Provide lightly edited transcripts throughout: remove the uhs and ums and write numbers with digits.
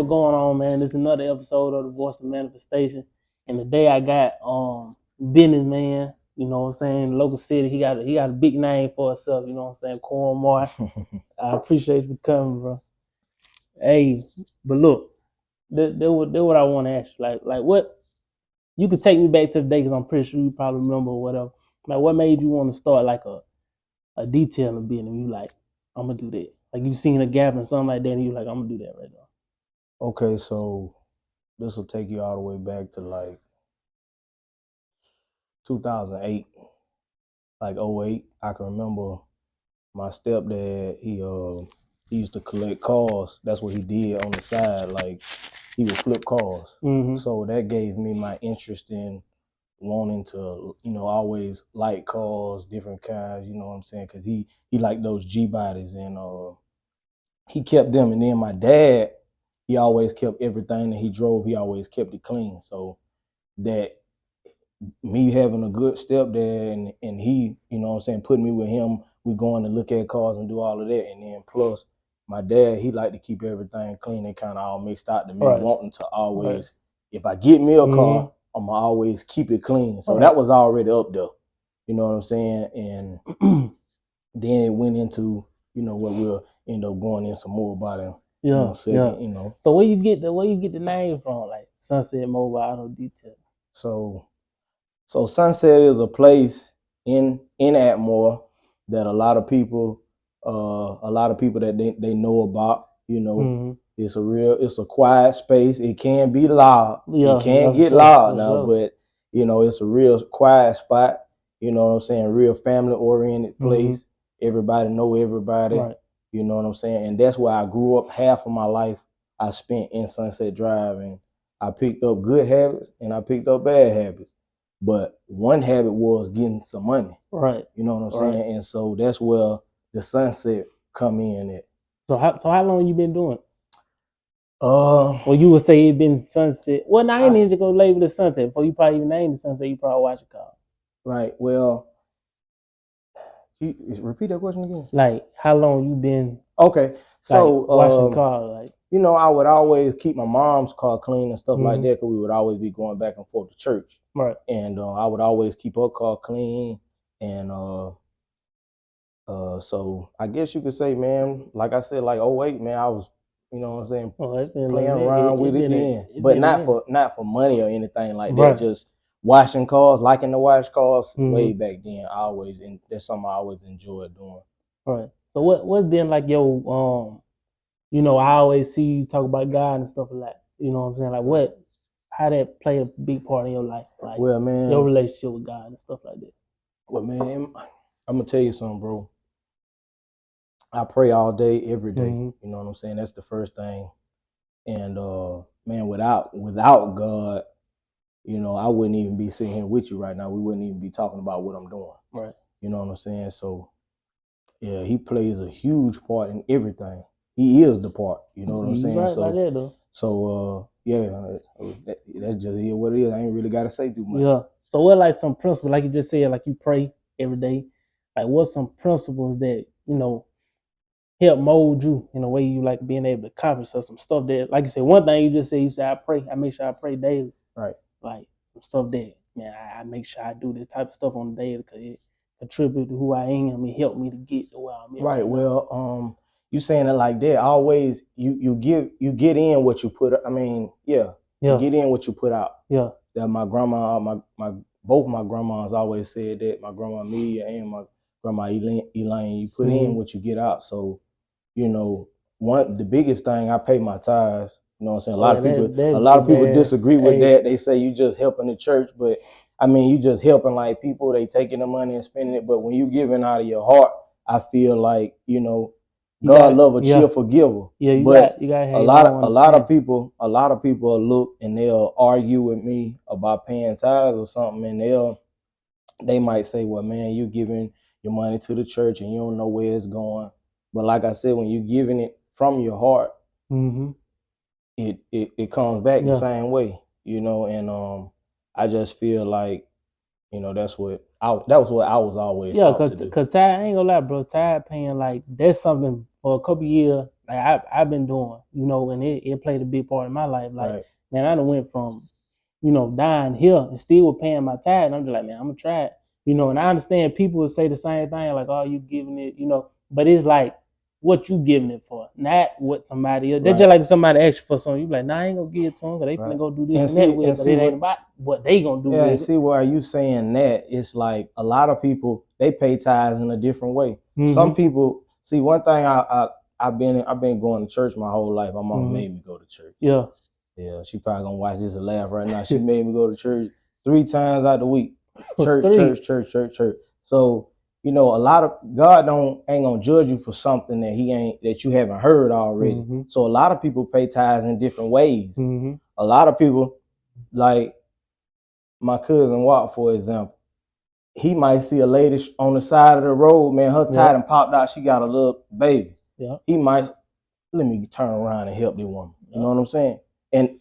what's going on, man? This is another episode of the Voice of Manifestation. And today I got businessman, you know what I'm saying, local city. He got a big name for himself, you know what I'm saying, Corn Moore. I appreciate you for coming, bro. Hey, but look, this what I want to ask you. Like what you could take me back to the day, because I'm pretty sure you probably remember or whatever. Like, what made you want to start like a detailing business? You like, I'm gonna do that. Like, you seen a gap in something like that, and you like, I'm gonna do that right now. Okay, so this will take you all the way back to like 2008, like '08. I can remember my stepdad. He used to collect cars. That's what he did on the side. Like, he would flip cars. Mm-hmm. So that gave me my interest in wanting to, always like cars, different kinds. You know what I'm saying? Because he liked those G bodies, and he kept them. And then my dad, he always kept everything that he drove. He always kept it clean. So that me having a good stepdad and he, you know what I'm saying, putting me with him, we going to look at cars and do all of that. And then plus my dad, he liked to keep everything clean and kind of all mixed out to me, Right. wanting to always, if I get me a car, I'm gonna always keep it clean. So that was already up there. You know what I'm saying? And then it went into, what we'll end up going in some more about it in a second, So where you get the name from, like Sunset Mobile Auto Detail? So Sunset is a place in Atmore that a lot of people that they know about. It's a quiet space. It can be loud. It can get loud now, but it's a real quiet spot. You know what I'm saying? Real family oriented place. Everybody know everybody. Right. You know what I'm saying? And that's where I grew up. Half of my life I spent in Sunset Drive, and I picked up good habits and I picked up bad habits. But one habit was getting some money. Right. You know what I'm saying? And so that's where the Sunset come in at. So how long you been doing? Well, you would say it been Sunset. Well, now I ain't even gonna label it Sunset. Before you probably even name it Sunset, you probably watch it call. Right. Well, repeat that question again. Like, how long you been? Okay. So washing cars, like. I would always keep my mom's car clean and stuff like that, because we would always be going back and forth to church. Right. And I would always keep her car clean. And so I guess you could say, man, like I said, like 08, man, I was, you know what I'm saying, playing around with it then. But not for money or anything like that. Just washing cars, liking to wash cars way back then. And that's something I always enjoyed doing. Right. So what's been like your I always see you talk about God and stuff like that. You know what I'm saying? Like, how that play a big part in your life? Like, well, man, your relationship with God and stuff like that. Well, man, I'm gonna tell you something, bro. I pray all day, every day. You know what I'm saying? That's the first thing. And man, without God, I wouldn't even be sitting here with you right now. We wouldn't even be talking about what I'm doing. Right. You know what I'm saying? So yeah, he plays a huge part in everything. He is the part. You know what I'm saying? Right, so like that, though. So yeah, that's just what it is. I ain't really gotta say too much. Yeah. So what, like, some principles, like you just said, like you pray every day. Like, what's some principles that help mold you in a way you like being able to accomplish some stuff that, like you said, one thing you said, I pray. I make sure I pray daily. Right. Like, some stuff that, man, I make sure I do this type of stuff on the daily, because it contribute to who I am. It helped me to get to where I'm at. Right. Well, you saying it like that, always you get in what you put. I mean, you get in what you put out. Yeah. That my grandma, both my grandmas always said that. My grandma Amelia and my grandma Elaine, you put in what you get out. So, the biggest thing, I pay my tithes. You know what I'm saying? A lot of people disagree with that. They say you just helping the church, but I mean, you just helping like people. They taking the money and spending it. But when you giving out of your heart, I feel like, God love a cheerful giver. Yeah, you got a lot of people will look and they'll argue with me about paying tithes or something, and they might say, well, man, you're giving your money to the church and you don't know where it's going. But like I said, when you're giving it from your heart, it comes back the same way, and I just feel like, that was what I was always taught to do. Cause tithe, I ain't gonna lie, bro, tithe paying, like, that's something for a couple years, like I've been doing, you know, and it played a big part in my life. Like, Right. man, I done went from, you know, dying here and still paying my tithe. And I'm just like, man, I'm gonna try it. You know, and I understand people would say the same thing, like, oh, you giving it, you know, but it's like what you giving it for, not what somebody else. They're just like somebody asks you for something, you be like, nah, I ain't gonna give it to them because they finna go do this and that with it, but it ain't about what they gonna do with it. See, why are you saying that? It's like a lot of people, they pay tithes in a different way. Some people, see, one thing I've been going to church my whole life. My mom made me go to church. Yeah. Yeah, she probably gonna watch this and laugh right now. She made me go to church 3 times out the week. Church. So, you know, a lot of God ain't gonna judge you for something that you haven't heard already. So a lot of people pay tithes in different ways. A lot of people, like my cousin Walt, for example, he might see a lady on the side of the road, man, her tithe and popped out, she got a little baby. Yeah. He might, let me turn around and help this woman. You know what I'm saying? And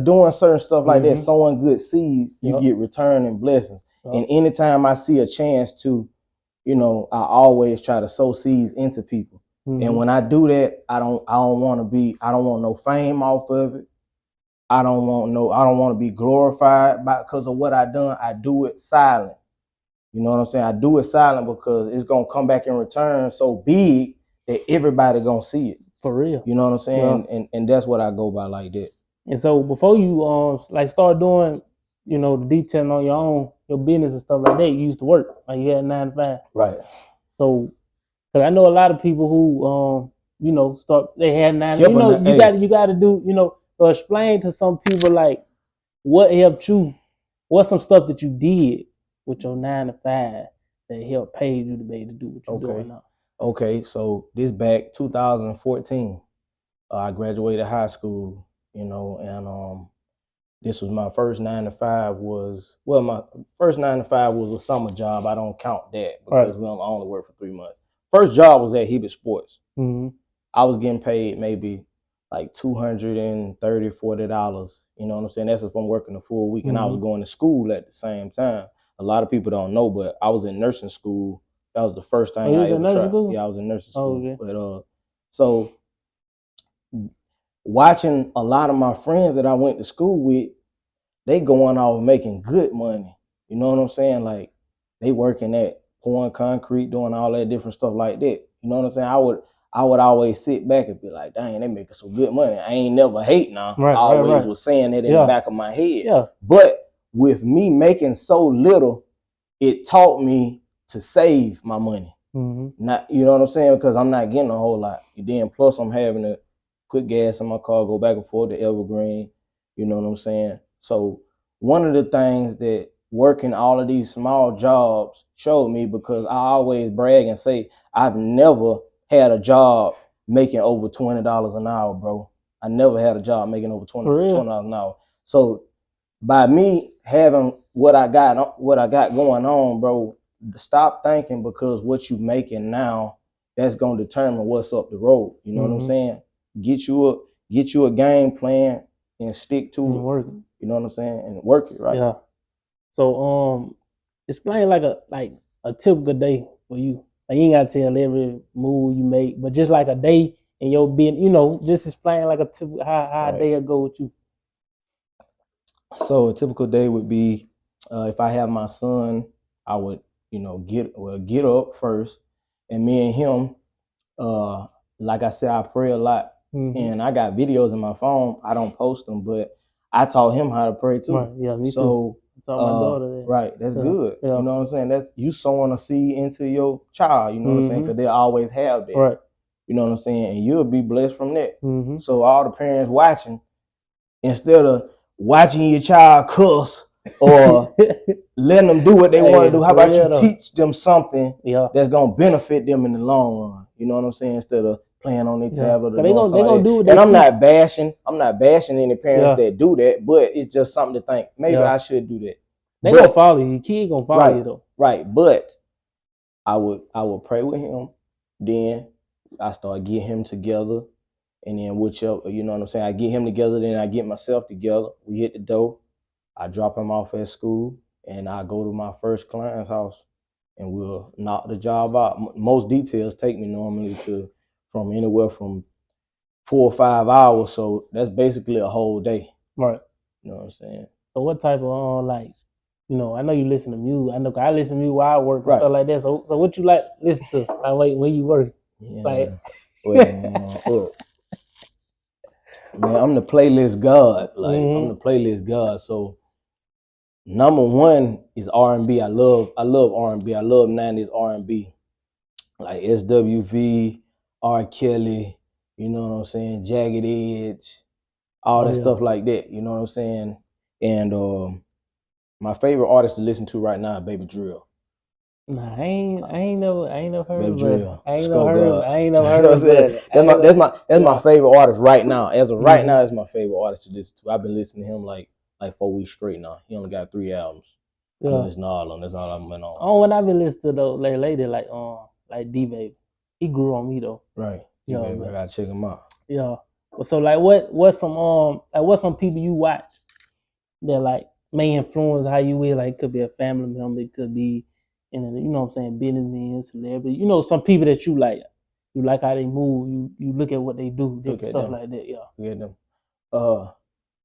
doing certain stuff like that, sowing good seeds, you get return and blessings. And anytime I see a chance to, you know, I always try to sow seeds into people. And when I do that, I don't want no fame off of it. I don't want to be glorified because of what I done. I do it silent. You know what I'm saying? I do it silent because it's gonna come back in return so big that everybody gonna see it. For real. You know what I'm saying? Yeah. And that's what I go by like that. And so before you like start doing, you know, the detailing on your business and stuff like that, you used to work. Like you had 9 to 5. Right. So cause I know a lot of people who you know, they had 9 you know, you gotta do, you know, explain to some people like what helped you, what's some stuff that you did with your 9 to 5 that helped pay you to be able to do what you're doing now. Okay, so this back 2014, I graduated high school, you know, and this was my first 9 to 5 my first 9 to 5 was a summer job. I don't count that because we only worked for 3 months. First job was at Hebert Sports. I was getting paid maybe like $230, $40. You know what I'm saying? That's if I'm working a full week. And I was going to school at the same time. A lot of people don't know, but I was in nursing school. That was the first thing I ever tried. School? Yeah, I was in nursing school. Okay. But so watching a lot of my friends that I went to school with, they going off making good money. You know what I'm saying? Like they working at pouring concrete, doing all that different stuff like that. You know what I'm saying? I would always sit back and be like, dang, they making some good money. I ain't never hate now. I always was saying that in the back of my head. Yeah. But with me making so little, it taught me to save my money. Not, you know what I'm saying? Because I'm not getting a whole lot. And then plus I'm having to put gas in my car, go back and forth to Evergreen. You know what I'm saying? So one of the things that working all of these small jobs showed me, because I always brag and say I've never had a job making over $20 an hour, bro. I never had a job making over $20 an hour. So by me having what I got going on, bro, stop thinking because what you making now, that's gonna determine what's up the road. You know what I'm saying? Get you a game plan and stick to it. Work. You know what I'm saying? And work it, right? Yeah. So explain like a typical day for you. Like you ain't gotta tell every move you make, but just like a day in your business, you know, just explain like a typical how a day will go with you. So a typical day would be if I have my son, I would, you know, get up first, and me and him, like I said, I pray a lot, and I got videos in my phone. I don't post them, but I taught him how to pray too. Right. Yeah, me too. I taught my daughter that. Right, that's good. Yeah. You know what I'm saying? That's you sowing a seed into your child. You know what I'm saying? Because they always have that. Right. You know what I'm saying? And you'll be blessed from that. So all the parents watching, instead of watching your child cuss or letting them do what they want to do, how about you teach them something that's gonna benefit them in the long run? You know what I'm saying? Instead of playing on their tablet or doing something like that. And I'm not bashing any parents that do that, but it's just something to think. Maybe I should do that. They gonna follow you. Your kid gonna follow you though. Right. But I would pray with him. Then I start getting him together. And then whichever, you know what I'm saying? I get him together, then I get myself together. We hit the door. I drop him off at school, and I go to my first client's house, and we'll knock the job out. Most details take me normally from anywhere from 4 or 5 hours, so that's basically a whole day. Right. You know what I'm saying? So what type of like, I know you listen to music. I know I listen to music while I work and Right. stuff like that. So what you like listen to? Like when you work? Yeah. Like, Well, look, man, I'm the playlist god. Like I'm the playlist god. So number one is R&B. I love R&B. I love 90s R&B. Like SWV, R. Kelly, you know what I'm saying? Jagged Edge, all that stuff like that. You know what I'm saying? And my favorite artist to listen to right now is Baby Drill. Nah, I ain't never heard Baby of Drill. it. I ain't Skull never heard God. I ain't never heard of it. That's my favorite artist right now. As of right now, it's my favorite artist to listen to. I've been listening to him like 4 weeks straight now. He only got 3 albums. I've been listening to all of them. That's all I've been on. Oh, when I've been listening to though, lately, like D Baby, he grew on me though. Right. Yeah, baby, I gotta check him out. Yeah. So like, what's some people you watch that like may influence how you will? Like, it could be a family member, it could be, you know what I'm saying, businessmen, celebrity. Some people that you like how they move. You look at what they do, stuff them. Like that. Yeah. Look at them.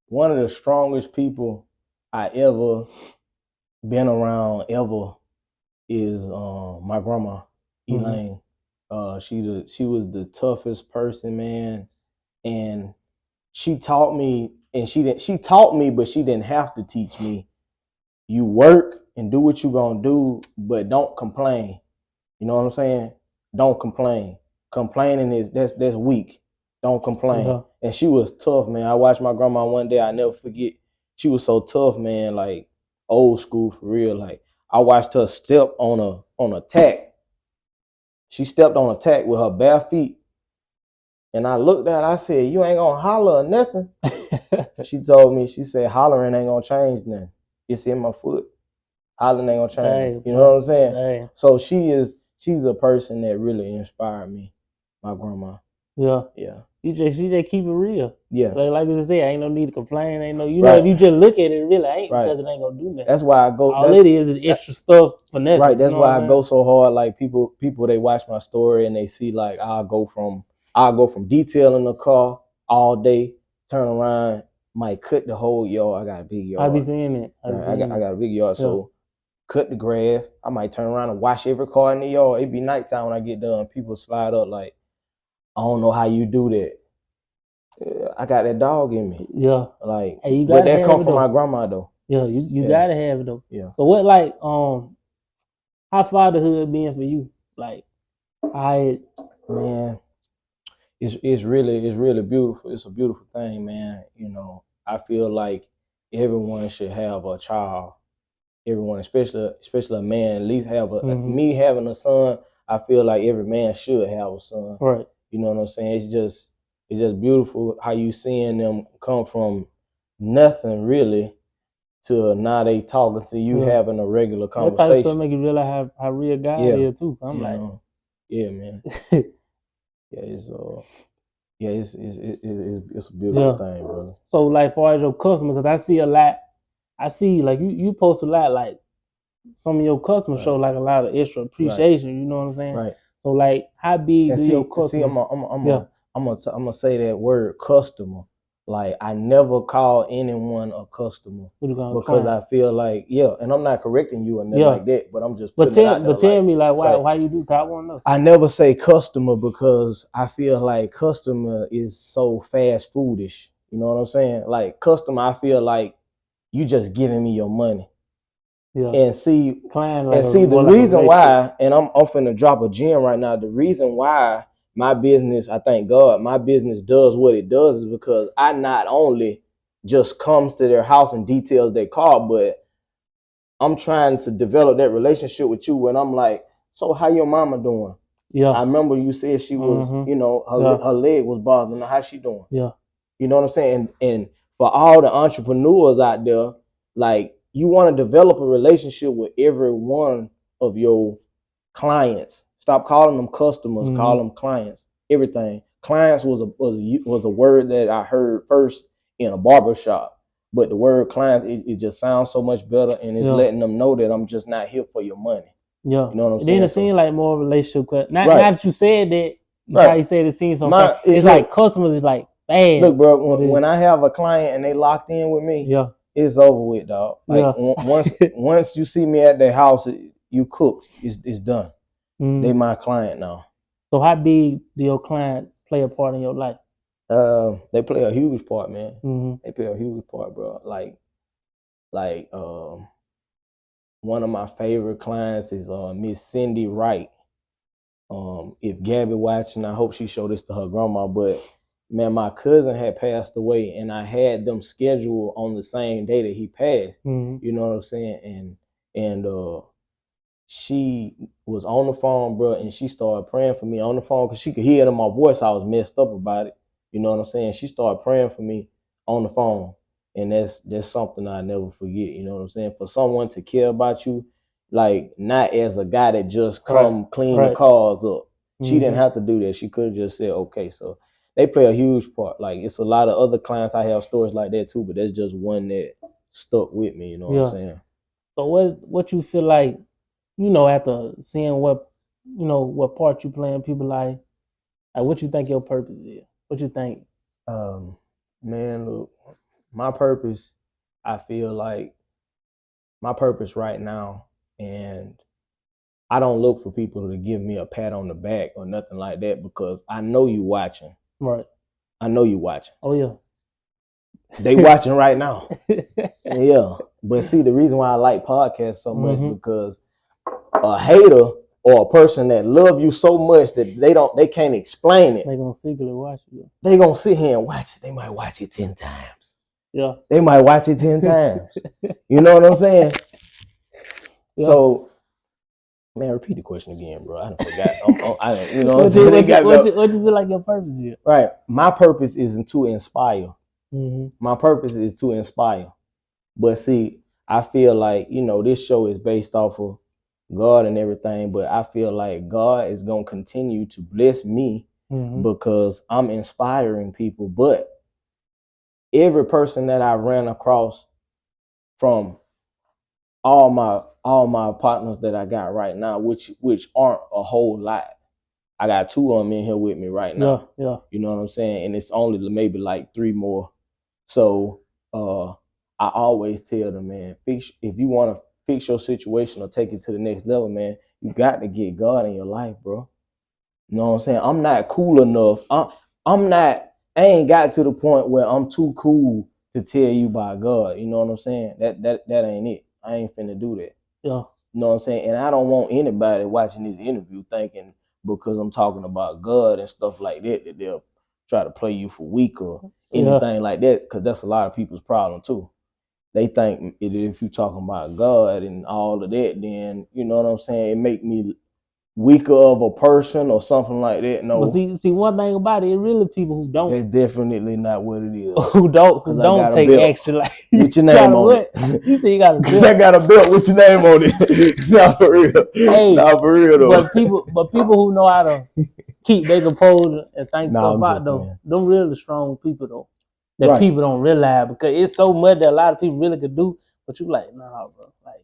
One of the strongest people I ever been around ever is my grandma, Elaine. She was the toughest person, man, and she taught me, she taught me, but she didn't have to teach me. You work and do what you gonna do, but don't complain. You know what I'm saying? Don't complain. Complaining is that's weak. Don't complain. Yeah. And she was tough, man. I watched my grandma one day. I never forget. She was so tough, man. Like old school for real. Like I watched her step on a tack. She stepped on a tack with her bare feet. And I looked at her, I said, "You ain't gonna holler or nothing." She told me, she said, "Hollering ain't gonna change nothing. It's in my foot. Hollering ain't gonna change." You know what I'm saying? Dang. So she's a person that really inspired me, my grandma. Yeah. Yeah. She just keep it real. Yeah. Like you said, ain't no need to complain. Ain't no, know, if you just look at it, really ain't, because it ain't gonna do nothing. That's why I go. All it is extra stuff for nothing. Right. That's why I go so hard. Like people, they watch my story and they see like I'll go from detailing the car all day, turn around, might cut the whole yard. I got a big yard. I be seeing it. I got a big yard, so cut the grass. I might turn around and wash every car in the yard. It'd be nighttime when I get done. People slide up like, "I don't know how you do that." I got that dog in me. Yeah. Like, hey, but that come from my grandma though. Yeah, you gotta have it though. Yeah. So what, like, how fatherhood been for you? Like, man, it's really beautiful. It's a beautiful thing, man. I feel like everyone should have a child. Everyone, especially a man, at least have me having a son. I feel like every man should have a son. Right. You know what I'm saying? It's just beautiful how you seeing them come from nothing really to now they talking to you, having a regular conversation. That type of stuff make you realize how real God is too. I'm like, yeah, man. It's a beautiful thing, brother. So like, far as your customers, because I see a lot. I see like you post a lot, like some of your customers show like a lot of extra appreciation. Right. You know what I'm saying? Right. So like, how big do your customers? See, I'm gonna say that word customer. Like, I never call anyone a customer because I feel like, and I'm not correcting you or nothing like that, but I'm just putting it out there. But tell me like why you do? I want to know. I never say customer because I feel like customer is so fast foodish. You know what I'm saying? Like customer, I feel like you just giving me your money. Yeah. And see the reason why, and I'm finna drop a gem right now. The reason why my business, I thank God, my business does what it does is because I not only just comes to their house and details their car, but I'm trying to develop that relationship with you when I'm like, "So how your mama doing?" Yeah. I remember you said she was, her leg was bothering her. How she doing? Yeah. You know what I'm saying? And for all the entrepreneurs out there, like, you want to develop a relationship with every one of your clients. Stop calling them customers. Call them clients. Everything. Clients was a word that I heard first in a barber shop, but the word clients, it just sounds so much better, and it's letting them know that I'm just not here for your money. Yeah. You know what I'm saying? Then it seems like more relationship. Now that you said that, you probably said it seen something. It's like customers is like bad. Look, bro, when I have a client and they locked in with me, yeah, it's over with, dog. Like once you see me at their house, you cooked. It's done. They my client now. So how big do your client play a part in your life? They play a huge part, man. They play a huge part, bro. Like one of my favorite clients is Miss Cindy Wright. If Gabby watching, I hope she showed this to her grandma. But man, my cousin had passed away, and I had them scheduled on the same day that he passed. You know what I'm saying? And she was on the phone, bro, and she started praying for me on the phone because she could hear it in my voice. I was messed up about it. You know what I'm saying? She started praying for me on the phone, and that's something I never forget. You know what I'm saying? For someone to care about you, like not as a guy that just come clean the cars up. She didn't have to do that. She could have just said, okay. So they play a huge part. Like it's a lot of other clients I have stories like that too, but that's just one that stuck with me. You know what I'm saying? So what you feel like? You know, after seeing what part you playing, people like what you think your purpose is? What you think? Man, look, my purpose, I feel like my purpose right now, and I don't look for people to give me a pat on the back or nothing like that because I know you watching. Right. I know you watching. Oh yeah. They watching right now. Yeah. But see, the reason why I like podcasts so much because a hater or a person that love you so much that they can't explain it. They gonna secretly watch you. They gonna sit here and watch it. They might watch it 10 times. Yeah. They might watch it 10 times. You know what I'm saying? Yeah. So, man, repeat the question again, bro. I done forgot. You know what I'm saying? What you feel like your purpose is? Right. My purpose is to inspire. My purpose is to inspire. But see, I feel like, this show is based off of God and everything, but I feel like God is going to continue to bless me because I'm inspiring people. But every person that I ran across from all my partners that I got right now, which aren't a whole lot. I got 2 of them in here with me right now. Yeah. You know what I'm saying? And it's only maybe like 3 more. So I always tell them, man, if you want to fix your situation or take it to the next level, man, you got to get God in your life, bro. You know what I'm saying? I'm not cool enough. I ain't got to the point where I'm too cool to tell you about God. You know what I'm saying? That ain't it. I ain't finna do that. Yeah. You know what I'm saying? And I don't want anybody watching this interview thinking because I'm talking about God and stuff like that they'll try to play you for weak or anything like that, because that's a lot of people's problem too. They think if you're talking about God and all of that, then, you know what I'm saying, it make me weaker of a person or something like that. No. But see, one thing about it really people who don't. That's definitely not what it is. Who don't take action like with your name on it. You say you got a belt. I got a belt with your name on it. Not for real. Hey, not for real though. But people who know how to keep their composure and think stuff out though, them really strong people though. That people don't realize, because it's so much that a lot of people really could do, but you like, nah, bro. Like,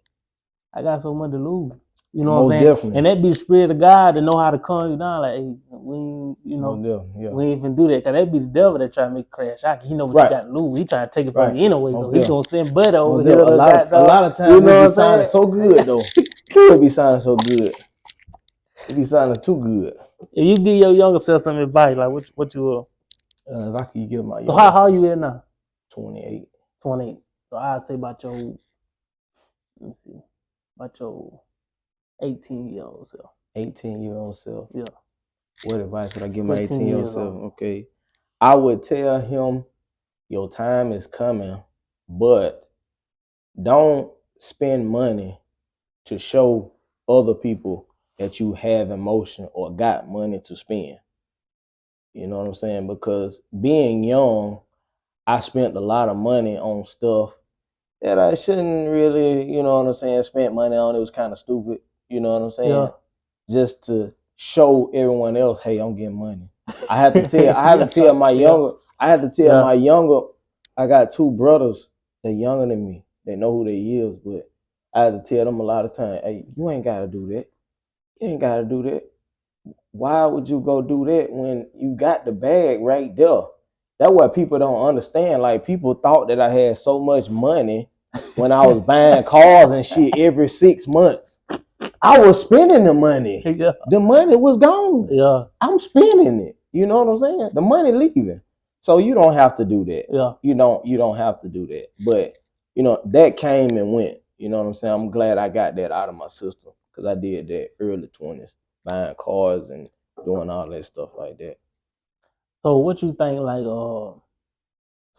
I got so much to lose. You know what I'm saying? Definitely. And that be the spirit of God to know how to calm you down. Like, hey, we ain't even do that. Because that be the devil that try to make you crash out. He know what you got to lose. He trying to take it from you anyway. So he going to send Buddy over here. A lot of times it be sounding so good, though. It be sounding so good. It be sounding too good. If you give your younger self some advice, like what you will? If I could give my younger self. How are you in now? 28. 28. So I'd say about your, let me see, about your 18-year-old self. 18-year-old self. Yeah. What advice would I give my 18-year-old self? Okay. I would tell him, your time is coming, but don't spend money to show other people that you have emotion or got money to spend. You know what I'm saying? Because being young, I spent a lot of money on stuff that I shouldn't really, you know what I'm saying, spent money on. It was kind of stupid. You know what I'm saying? Yeah. Just to show everyone else, hey, I'm getting money. I had to tell my younger, I got 2 brothers, they're younger than me. They know who they is, but I had to tell them a lot of times, hey, you ain't gotta do that. You ain't gotta do that. why would you go do that when you got the bag right there? That's what people don't understand. Like people thought that I had so much money when I was buying cars and shit every 6 months. I was spending the money. Yeah. The money was gone. Yeah. I'm spending it. You know what I'm saying? The money leaving. So you don't have to do that. Yeah. You don't have to do that. But that came and went. You know what I'm saying? I'm glad I got that out of my system because I did that early 20s, buying cars and doing all that stuff like that. So what you think, like,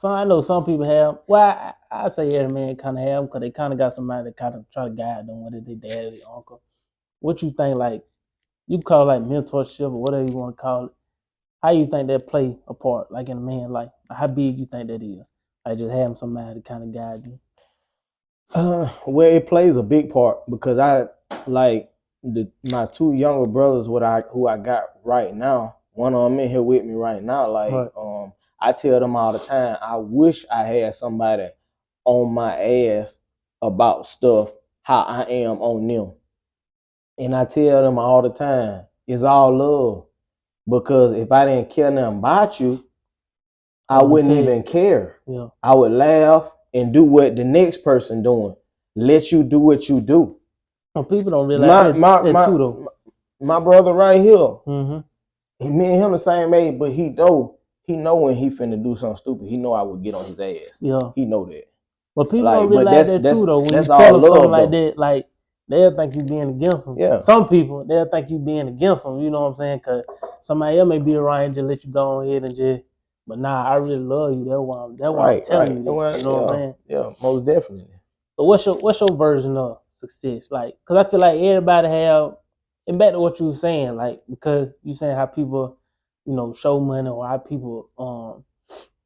I know some people have, well, I say every man kind of have, because they kind of got somebody that kind of try to guide them, whether they dad or their uncle. What you think, like, you call it like mentorship or whatever you want to call it. How you think that play a part, like in a man's life? How big you think that is? Like just having somebody to kind of guide you. Well, it plays a big part because I like my two younger brothers, who I got right now. One of them in here with me right now. Like, Right. I tell them all the time, I wish I had somebody on my ass about stuff how I am on them. And I tell them all the time, it's all love. Because if I didn't care nothing about you, I wouldn't even care. Yeah. I would laugh and do what the next person doing. Let you do what you do. Well, people don't realize that too, though. My brother right here, Mm-hmm. me and him the same age, but he know when he finna do something stupid. He know I would get on his ass. Yeah. He know that. But people don't realize that too, though. When you tell them something like that, like they'll think you being against them. Yeah. Some people, they'll think you being against them. You know what I'm saying? Because somebody else may be around and just let you go ahead and just. But nah, I really love you. That's why I'm telling you that. You know what I'm saying? Yeah, most definitely. So what's your version of success? Like, because I feel like everybody have, and back to what you were saying, like, because you saying how people, show money or how people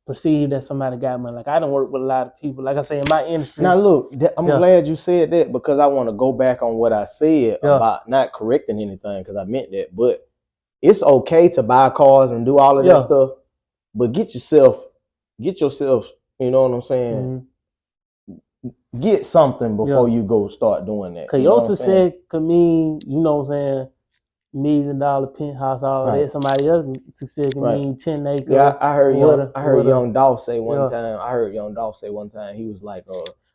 perceive that somebody got money. Like, I don't work with a lot of people. Like I say, in my industry. Now look, I'm glad you said that because I want to go back on what I said about not correcting anything because I meant that. But it's okay to buy cars and do all of that stuff, but get yourself, you know what I'm saying? Mm-hmm. Get something before you go start doing that. Cause your success could mean, you know what I'm saying, $1 million penthouse, all that. Somebody else's success can mean 10 acres. Yeah, I heard Young Dolph say one time. I heard Young Dolph say one time. He was like,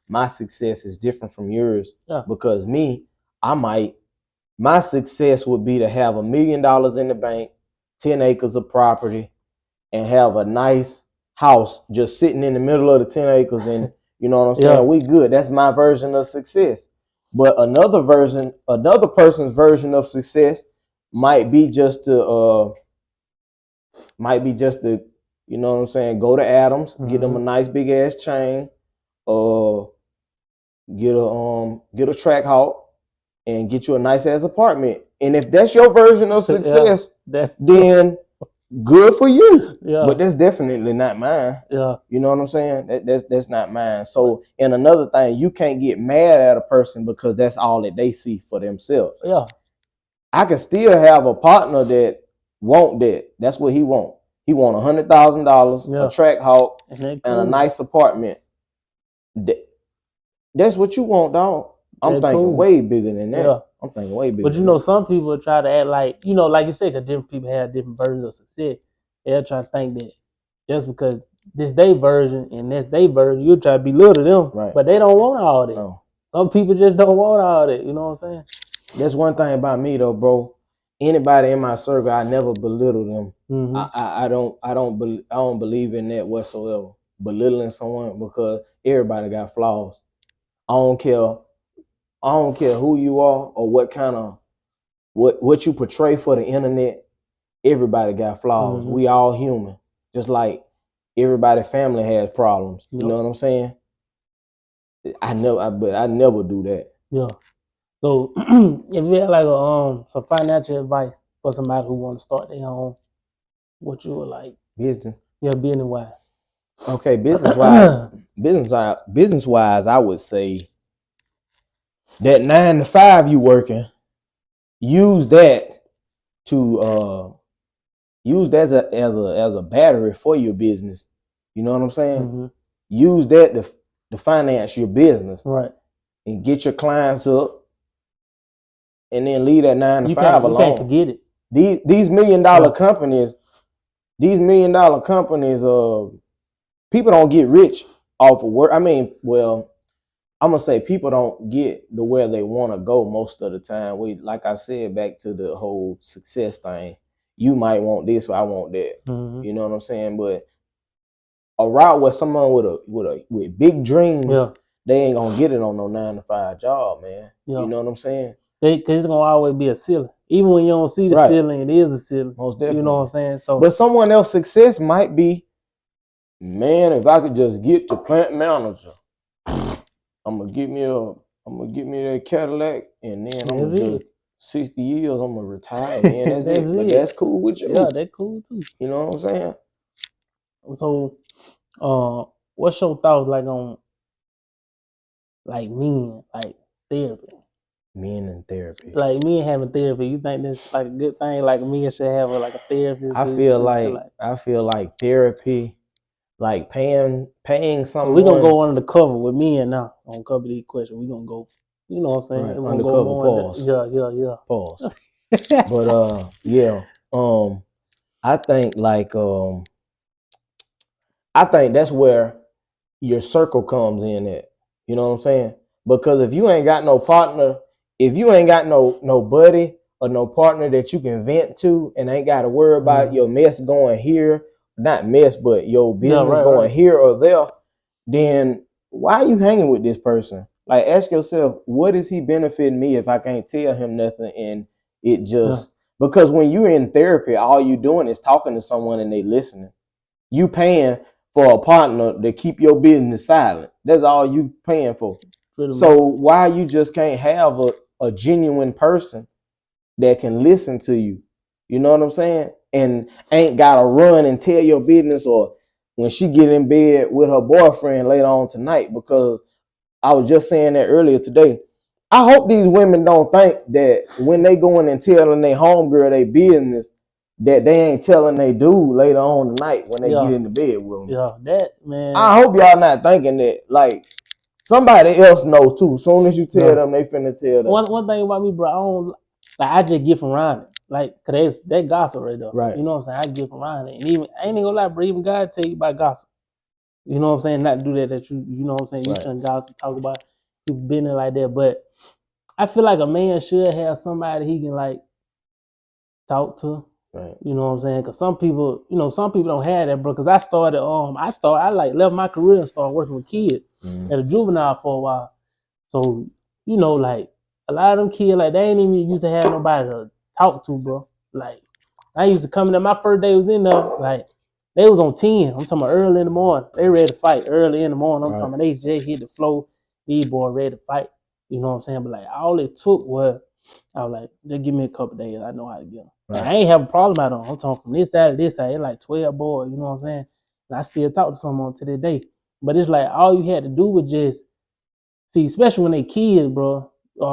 "My success is different from yours because my success would be to have $1 million in the bank, 10 acres of property, and have a nice house just sitting in the middle of the 10 acres and." You know what I'm saying? We good. That's my version of success. But another person's version of success might be just to, you know what I'm saying, go to Adams, get them a nice big ass chain, get a track hawk, and get you a nice ass apartment. And if that's your version of success, then good for you. But that's definitely not mine. You know what I'm saying? That's not mine. So, and another thing, you can't get mad at a person because that's all that they see for themselves. I can still have a partner that want that. That's what he want. He want $100,000, a track hawk, and a nice apartment. That's what you want, dog. I'm thinking way bigger than that. I'm thinking way bigger. But some people try to act like, like you said, because different people have different versions of success. They'll try to think that just because this their version and that's their version, you'll try to belittle them. Right. But they don't want all that. No. Some people just don't want all that. You know what I'm saying? That's one thing about me though, bro. Anybody in my circle, I never belittle them. Mm-hmm. I don't believe in that whatsoever. Belittling someone because everybody got flaws. I don't care who you are or what kind of what you portray for the internet. Everybody got flaws. Mm-hmm. We all human. Just like everybody's family has problems. Yep. You know what I'm saying? I never do that. Yeah. So if you had like some financial advice for somebody who want to start their own, what you would like? Business. Yeah, business wise. Okay, business wise, I would say that 9 to 5 you working, use that to use that as a battery for your business. You know what I'm saying? Mm-hmm. Use that to finance your business. Right. And get your clients up and then leave that 9 to 5 alone. You can't forget it. These million dollar companies, people don't get rich off of work. I mean, well, I'm gonna say people don't get the where they want to go most of the time. Like I said, back to the whole success thing. You might want this, or I want that. Mm-hmm. You know what I'm saying? But a route where someone with big dreams, they ain't gonna get it on no 9 to 5 job, man. You know what I'm saying? Cause it's gonna always be a ceiling. Even when you don't see the ceiling, it is a ceiling. Most definitely. You know what I'm saying? So, but someone else's success might be, man, if I could just get to plant manager, I'm gonna get me that Cadillac, and then I'm gonna just 60 years, I'm gonna retire, man. That's it. But that's cool with you. Yeah, that's cool too. You know what I'm saying? So, what's your thoughts like on like men, like therapy? Men and therapy. Like men having therapy. You think that's like a good thing? Like men should have like a therapist. I feel like therapy, like paying someone. We're gonna go under the cover with men now. On cover these questions. We're gonna go, you know what I'm saying? Right. We're Undercover go pause. Yeah. Pause. But yeah. I think I think that's where your circle comes in at. You know what I'm saying? Because if you ain't got no partner, if you ain't got no buddy or no partner that you can vent to and ain't got to worry about your mess going here, not mess, but your business going here or there, then why are you hanging with this person? Like, ask yourself, what is he benefiting me if I can't tell him nothing? And it just, because when you're in therapy, all you doing is talking to someone and they listening. You paying for a partner to keep your business silent. That's all you paying for. So why you just can't have a genuine person that can listen to you? You know what I'm saying? And ain't gotta run and tell your business, or when she get in bed with her boyfriend later on tonight. Because I was just saying that earlier today. I hope these women don't think that when they go in and telling their homegirl their business, that they ain't telling they dude later on tonight when they get into bed with them. Yeah, that, man. I hope y'all not thinking that, like, somebody else know too. Soon as you tell them, they finna tell them. One thing about me, bro, I just get from around it. Like, cause that gossip right there. Right. You know what I'm saying? I get from around it. And even, I ain't even gonna lie, bro, even God tell you about gossip. You know what I'm saying? Not to do that you know what I'm saying? You shouldn't gossip, talk about people business like that. But I feel like a man should have somebody he can like talk to. Right. You know what I'm saying? Cause some people don't have that, bro. Cause I like left my career and started working with kids at a juvenile for a while. So, you know, like a lot of them kids, like they ain't even used to have nobody to talk to, bro. Like I used to come in there, my first day was in there, like they was on 10. I'm talking about early in the morning. They ready to fight early in the morning. I'm talking about they just hit the floor. These boys ready to fight. You know what I'm saying? But like all it took was, I was like, just give me a couple days. I know how to get them. Right. I ain't have a problem at all. I'm talking from this side to this side. It's like 12 boys, you know what I'm saying? And I still talk to someone to this day. But it's like all you had to do was just, see, especially when they kids, bro,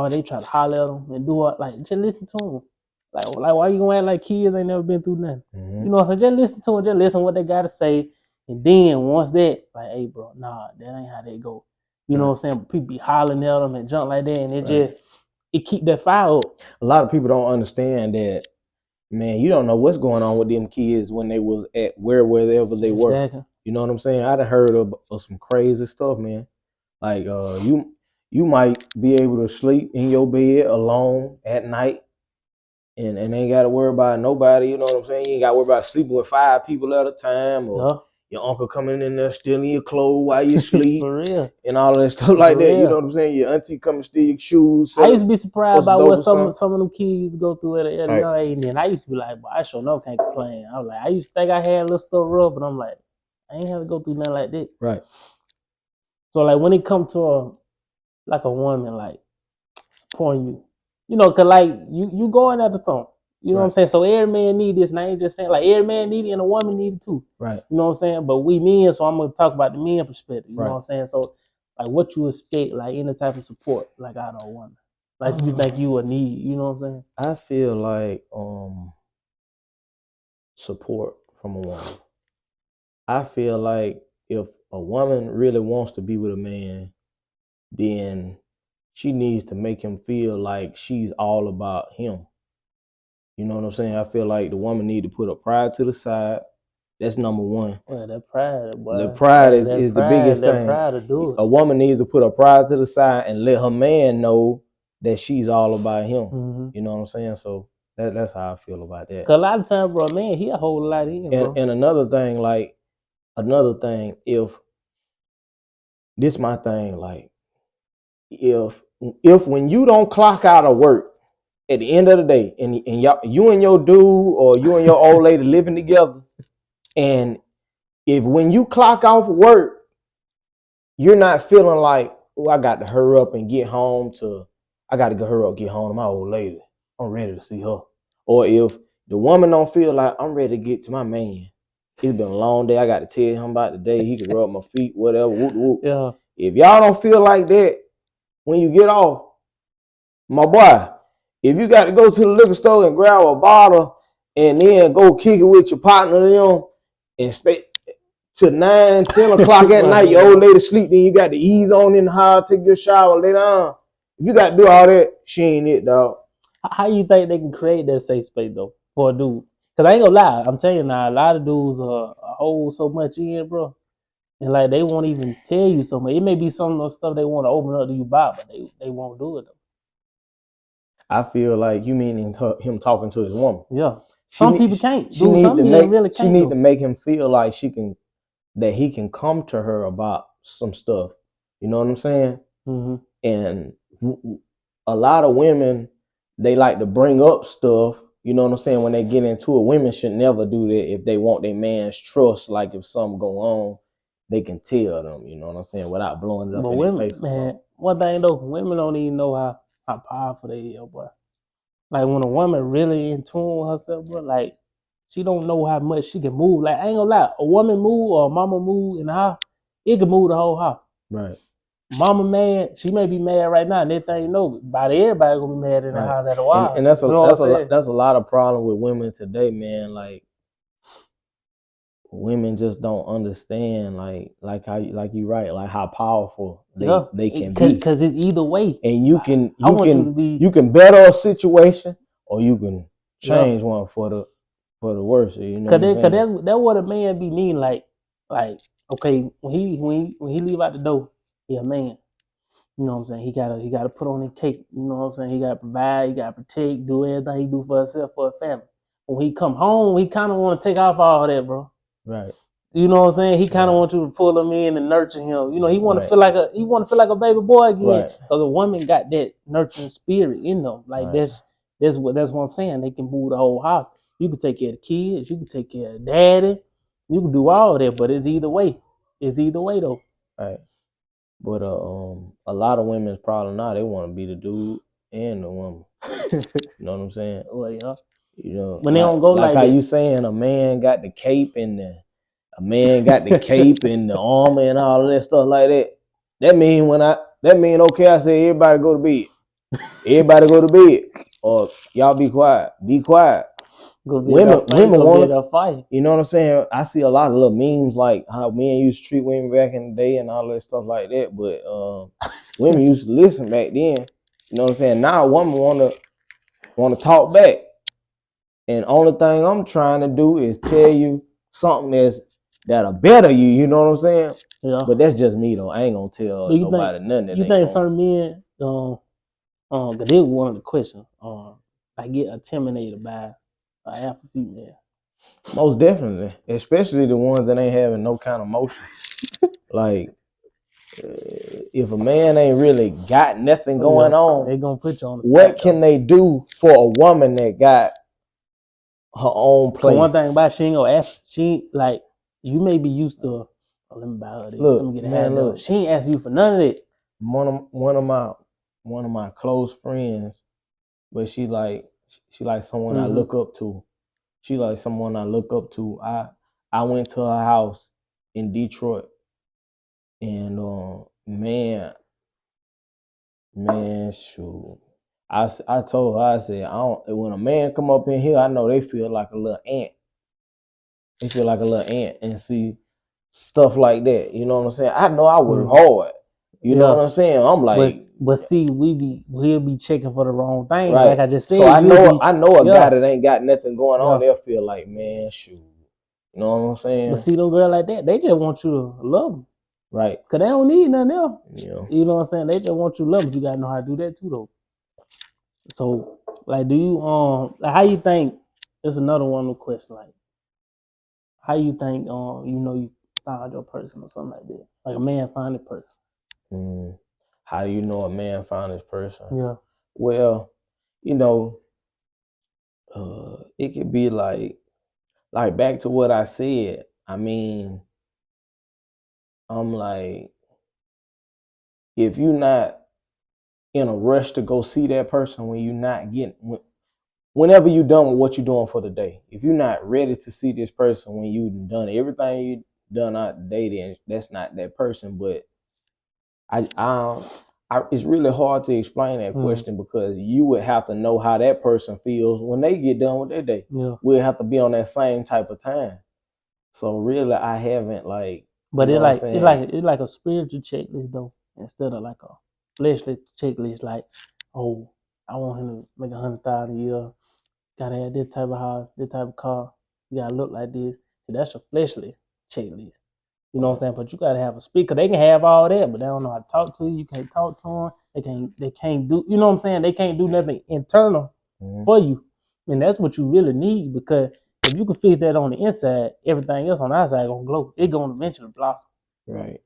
they try to holler at them and do it, like, just listen to them. Like why you gonna act like kids ain't never been through nothing? You know what I'm saying? Just listen to them, just listen to what they gotta say. And then once that, like, hey, bro, nah, that ain't how they go. You know what I'm saying? But people be hollering at them and junk like that, and it keep that fire up. A lot of people don't understand that, man, you don't know what's going on with them kids when they was at wherever they were. You know what I'm saying? I done heard of some crazy stuff, man. Like you might be able to sleep in your bed alone at night and ain't gotta worry about nobody, you know what I'm saying? You ain't gotta worry about sleeping with 5 people at a time, or your uncle coming in there stealing your clothes while you sleep. For real. And all that stuff like that. You know what I'm saying? Your auntie come and steal your shoes. I used to be surprised by what some of them kids used to go through at a young age. And I used to be like, but I sure know can't complain. I was like, I used to think I had a little stuff rough, but I'm like, I ain't have to go through nothing like that. Right. So like when it comes to a woman like supporting you, you know, cause like you going after something. You know what I'm saying? So every man need this, and I ain't just saying like every man need it and a woman need it too. Right. You know what I'm saying? But we men, so I'm gonna talk about the men perspective. You know what I'm saying? So like what you expect, like any type of support, like out of a woman. Like you think you would need, you know what I'm saying? I feel like support from a woman. I feel like if a woman really wants to be with a man, then she needs to make him feel like she's all about him. You know what I'm saying? I feel like the woman need to put her pride to the side. That's number one. Well, that pride, boy. The pride is the biggest that thing. pride to do it. A woman needs to put her pride to the side and let her man know that she's all about him. Mm-hmm. You know what I'm saying? So that's how I feel about that. Cause a lot of times, bro, man, he a whole lot in, bro. And another thing, if this my thing, like if when you don't clock out of work at the end of the day, and you and your dude or you and your old lady living together, and if when you clock off work, you're not feeling like, oh, I got to hurry up and get home to, I got to hurry up get home to my old lady. I'm ready to see her. Or if the woman don't feel like I'm ready to get to my man, it's been a long day. I got to tell him about the day. He can rub my feet, whatever. Whoop, whoop. Yeah. If y'all don't feel like that when you get off, my boy, if you got to go to the liquor store and grab a bottle and then go kick it with your partner them and stay to 9, 10 o'clock at night, your old lady sleep, then you got to ease on in the house, take your shower, lay down. If you got to do all that, she ain't it, dog. How you think they can create that safe space though for a dude? Cause I ain't gonna lie, I'm telling you now, a lot of dudes hold so much in, bro, and like they won't even tell you so much. It may be some of the stuff they want to open up to you about, but they won't do it though. I feel like you mean him talking to his woman. Yeah, some people can't. She need To make him feel like that he can come to her about some stuff. You know what I'm saying? Mm-hmm. And a lot of women, they like to bring up stuff. You know what I'm saying? When they get into it, women should never do that if they want their man's trust. Like if something go on, they can tell them. You know what I'm saying? Without blowing it up in their face. Man, one thing though, women don't even know how powerful they are, boy. Like when a woman really in tune with herself, bro, like she don't know how much she can move. Like I ain't gonna lie, a woman move or a mama move in the house, it can move the whole house. Right. Mama mad, she may be mad right now, and that thing you know, about everybody gonna be mad in the house at a while. And that's a lot of problem with women today, man. Like women just don't understand, like how you right, like how powerful they can be. Because it's either way, and you can better a situation or you can change one for the worse. You know, because that's what a man be mean. Like okay, when he leave out the door, he a man. You know what I'm saying? He gotta put on his cake. You know what I'm saying? He gotta provide, he gotta protect, do everything he do for himself, for a family. When he come home, he kind of want to take off all that, bro. Right. You know what I'm saying? He kind of wants you to pull him in and nurture him. You know, he want to feel like a baby boy again. Because a woman got that nurturing spirit in them. Like that's what I'm saying. They can move the whole house. You can take care of the kids. You can take care of daddy. You can do all that, but it's either way. It's either way though. Right. But a lot of women's problem now, they want to be the dude and the woman. You know what I'm saying? Well, yeah. You know, when they don't go like how that. You saying a man got the cape and the armor and all that stuff like that. That mean okay, I say everybody go to bed. Everybody go to bed. Or y'all be quiet. Be quiet. Women want to fight. You know what I'm saying? I see a lot of little memes like how men used to treat women back in the day and all that stuff like that. But women used to listen back then. You know what I'm saying? Now a woman wanna talk back. And only thing I'm trying to do is tell you something that'll better you. You know what I'm saying? Yeah. But that's just me though. I ain't gonna tell nobody nothing. That you think certain men, cause this was one of the questions, I get intimidated by an alpha female. Most definitely, especially the ones that ain't having no kind of motion. Like, if a man ain't really got nothing going on, they gonna put you on the spot. What can they do for a woman that got her own place? One thing about she ain't gonna ask. She like you may be used to. Oh, let me buy her this. Look, let me get man, look. She ain't ask you for none of it. One of my close friends, but she like someone I look up to. She like someone I look up to. I went to her house in Detroit, and man, shoot. I told her, I said, when a man come up in here, I know they feel like a little ant. They feel like a little ant and see stuff like that. You know what I'm saying? I know I work hard. You know what I'm saying? I'm like, but see, we'll be checking for the wrong thing. right. Like I just said, So I know a yeah. guy that ain't got nothing going on. Yeah. They'll feel like, man, shoot. You know what I'm saying? But see, them girls like that, they just want you to love them. Right. Cause they don't need nothing else. Yeah. You know what I'm saying? They just want you to love them. You gotta know how to do that too, though. So, like, do you like, how you think? There's another one of the question. Like, how you think you found your person or something like that? Like a man find a person. How do you know a man found his person? Yeah. Well, you know, it could be like back to what I said. I mean, I'm like, if you're not in a rush to go see that person, when you're not getting, whenever you're done with what you're doing for the day, if you're not ready to see this person when you've done everything you done out the day, then that's not that person. But it's really hard to explain that question because you would have to know how that person feels when they get done with their day. Yeah. We'll have to be on that same type of time. So really, I haven't like. But you know it's like a spiritual checklist though, instead of like a fleshly checklist. Like, oh, I want him to make 100,000 a year. Gotta have this type of house, this type of car. You gotta look like this. So that's a fleshly checklist. You know what I'm saying? But you gotta have a speaker. They can have all that, but they don't know how to talk to you. You can't talk to them. They can't do. You know what I'm saying? They can't do nothing internal for you, and that's what you really need. Because if you can fix that on the inside, everything else on the outside gonna glow. It's gonna eventually blossom. Right.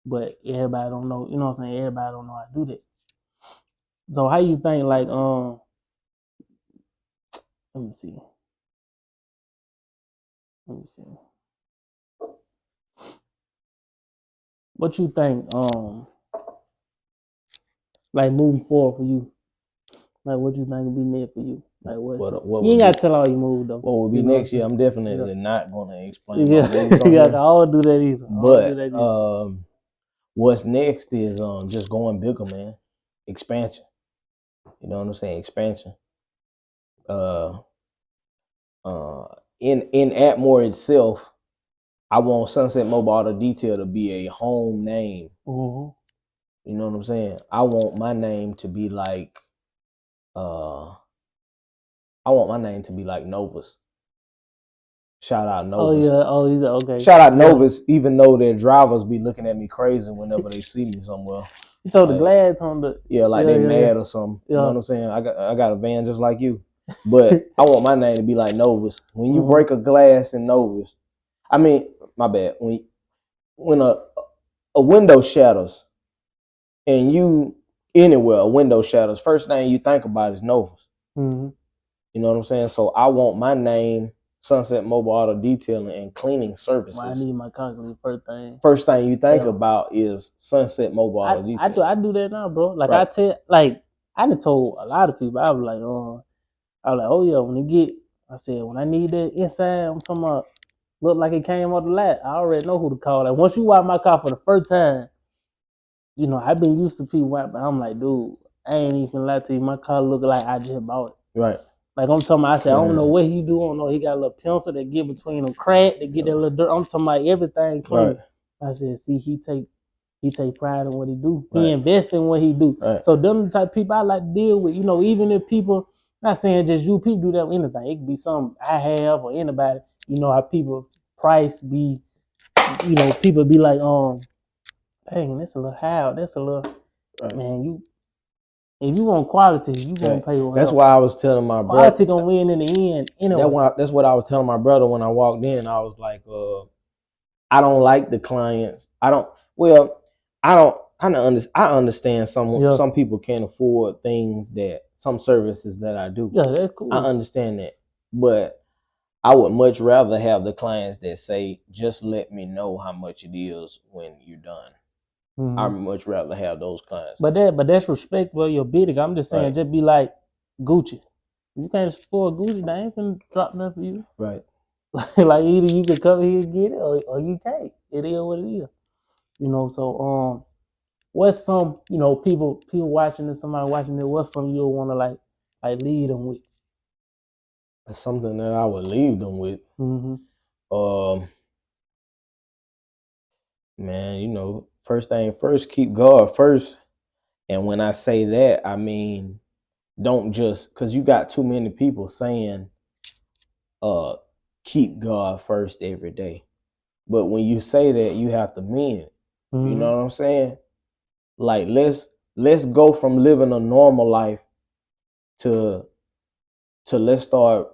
But everybody don't know. You know what I'm saying? Everybody don't know how to do that. So how you think? Like let me see. Let me see. What you think? Like moving forward for you. Like what you think would be next for you? Like what you ain't gotta tell all you move though. What would be next year? I'm definitely not gonna explain my moves on yeah, here. I don't do that either. But what's next is just going bigger, man. Expansion. You know what I'm saying? Expansion. In Atmore itself, I want Sunset Mobile Auto Detail to be a home name. Mm-hmm. You know what I'm saying? I want my name to be like Novus. Shout out Novus. Oh yeah. Oh, he's okay. Shout out Novus, even though their drivers be looking at me crazy whenever they see me somewhere. You told the glass on the they mad or something. You know what I'm saying? I got a van just like you, but I want my name to be like Novus. When you break a glass in Novus, I mean, my bad. When a window shatters, and you anywhere a window shatters, first thing you think about is Novus. Mm-hmm. You know what I'm saying? So I want my name, Sunset Mobile Auto Detailing and Cleaning Services. Well, I need my concrete first thing. First thing you think about is Sunset Mobile Auto Detailing. I do that now, bro. Like I tell, like I done told a lot of people. I was like, oh yeah, when I need that inside, I'm talking about look like it came off the lot. I already know who to call. Like once you wipe my car for the first time, you know I've been used to people wiping. I'm like, dude, I ain't even lie to you. My car look like I just bought it. Right. Like I'm talking about, I said, I don't know what he do. I don't know. He got a little pencil that get between them crack, that get that little dirt. I'm talking about everything clean. Right. I said, see, he take pride in what he do. He invest in what he do. Right. So them the type of people I like to deal with. You know, even if people, not saying just you, people do that with anything. It could be something I have or anybody. You know how people price be. You know, people be like, dang, that's a little how. That's a little man. If you want quality, you gonna pay whatever. That's why I was telling my brother. Quality gonna win in the end. Anyway. That's what I was telling my brother when I walked in. I was like, I don't like the clients. I understand some people can't afford some services that I do. Yeah, that's cool. I understand that. But I would much rather have the clients that say, just let me know how much it is when you're done. Mm-hmm. I'd much rather have those clients. But that's respect for your bidding. I'm just saying, just be like Gucci. You can't afford Gucci, they ain't gonna drop nothing for you. Right. Like either you can come here and get it or you can't. It is what it is. You know, so what's some, you know, people watching this, somebody watching it, what's some you'll wanna like lead them with? That's something that I would leave them with. Mm-hmm. Man, you know, first thing first, keep God first. And when I say that, I mean, don't just, because you got too many people saying, keep God first every day. But when you say that, you have to mean it. Mm-hmm. You know what I'm saying? Like, let's go from living a normal life to let's start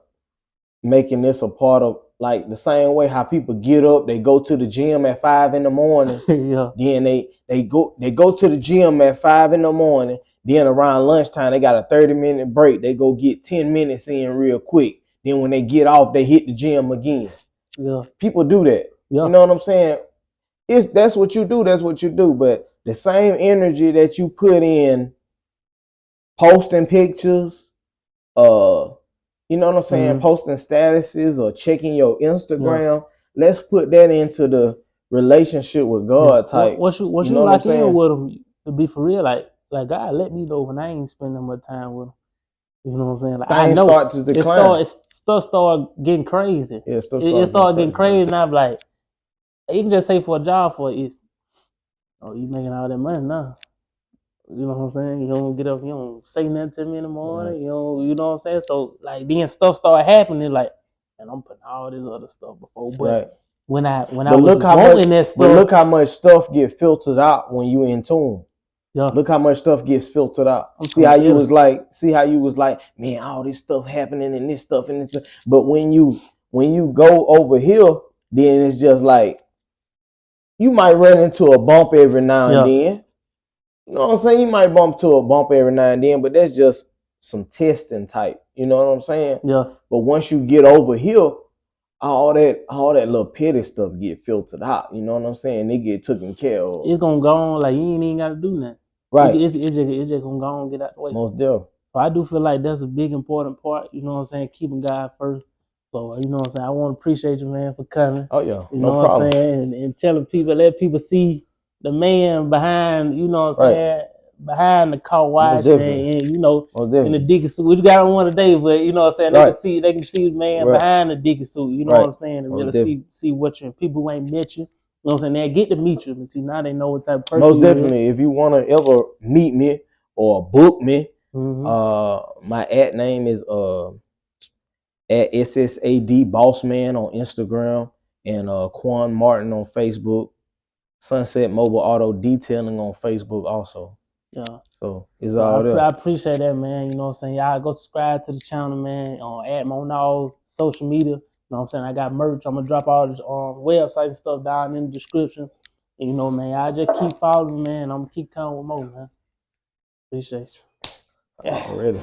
making this a part of, like, the same way how people get up, they go to the gym at 5 in the morning. Yeah. Then they go to the gym at 5 in the morning. Then around lunchtime, they got a 30-minute break. They go get 10 minutes in real quick. Then when they get off, they hit the gym again. Yeah. People do that. Yeah. You know what I'm saying? That's what you do. That's what you do. But the same energy that you put in posting pictures, you know what I'm saying, Mm-hmm. posting statuses or checking your Instagram, let's put that into the relationship with God type. Once you know what I'm lock in saying? with them, to be for real, like God let me know when I ain't spending much time with them. You know what I'm saying? Like, I Things know start to decline. it start getting crazy. Yeah, It start getting crazy, and I'm like, you can just say for a job for it, oh, you making all that money now. You know what I'm saying? You don't get up, you don't say nothing to me in the morning. Right. You know what I'm saying? So like then stuff start happening, like, and I'm putting all this other stuff before. But right. when I was wanting that stuff, but look how much stuff get filtered out when you in tune. Yeah. Look how much stuff gets filtered out. See how you was like, man, all this stuff happening and this stuff and this. But when you go over here, then it's just like you might run into a bump every now and then. You know what I'm saying? You might bump to a bump every now and then, but that's just some testing type. You know what I'm saying? Yeah. But once you get over here, all that little petty stuff get filtered out. You know what I'm saying? They get taken care of. It's gonna go on like you ain't even gotta do nothing. Right. It's just gonna go on and get out the way. Most definitely. So I do feel like that's a big important part. You know what I'm saying? Keeping God first. So you know what I'm saying? I want to appreciate you, man, for coming. Oh yeah. You know what I'm saying? And telling people, let people see the man behind, you know what I'm saying, behind the car wash and you know, in the dicky suit. We got on one today, but you know what I'm saying, they can see the man behind the dicky suit, you know what I'm saying, and really see what you people who ain't met you. You know what I'm saying? They get to meet you and see now they know what type of person Most definitely. If you wanna ever meet me or book me, my ad name is at SSAD Bossman on Instagram and Quan Martin on Facebook. Sunset Mobile Auto Detailing on Facebook also. Yeah. So it's all there. I appreciate that, man. You know what I'm saying? Y'all go subscribe to the channel, man. Add me on all social media. You know what I'm saying? I got merch. I'm gonna drop all this websites and stuff down in the description. And, you know, man, I just keep following, man. I'm gonna keep coming with more, man. Appreciate you. Already.